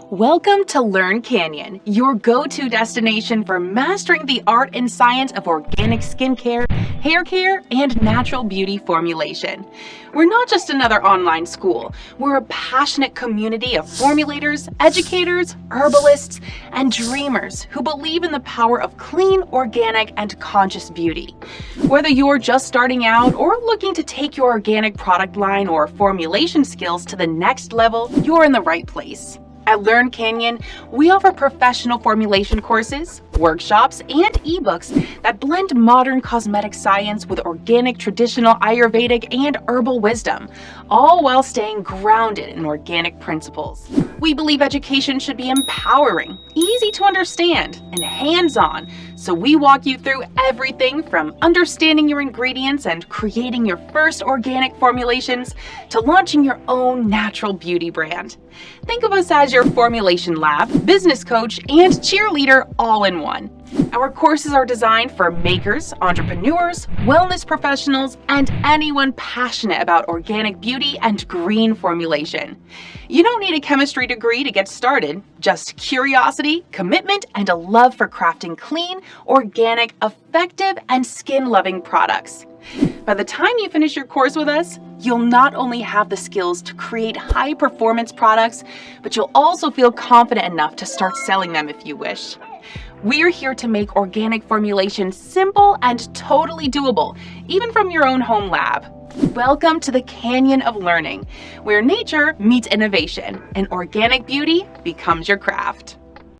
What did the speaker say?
Welcome to Learn Canyon, your go-to destination for mastering the art and science of organic skincare, hair care, and natural beauty formulation. We're not just another online school. We're a passionate community of formulators, educators, herbalists, and dreamers who believe in the power of clean, organic, and conscious beauty. Whether you're just starting out or looking to take your organic product line or formulation skills to the next level, you're in the right place. At Learn Canyon, we offer professional formulation courses, workshops, and ebooks that blend modern cosmetic science with organic, traditional Ayurvedic, and herbal wisdom, all while staying grounded in organic principles. We believe education should be empowering, easy to understand, and hands-on, so we walk you through everything from understanding your ingredients and creating your first organic formulations to launching your own natural beauty brand. Think of us as your formulation lab, business coach, and cheerleader all in one. Our courses are designed for makers, entrepreneurs, wellness professionals, and anyone passionate about organic beauty and green formulation. You don't need a chemistry degree to get started, just curiosity, commitment, and a love for crafting clean, organic, effective, and skin-loving products. By the time you finish your course with us, you'll not only have the skills to create high-performance products, but you'll also feel confident enough to start selling them if you wish. We're here to make organic formulation simple and totally doable, even from your own home lab. Welcome to the Canyon of Learning, where nature meets innovation and organic beauty becomes your craft.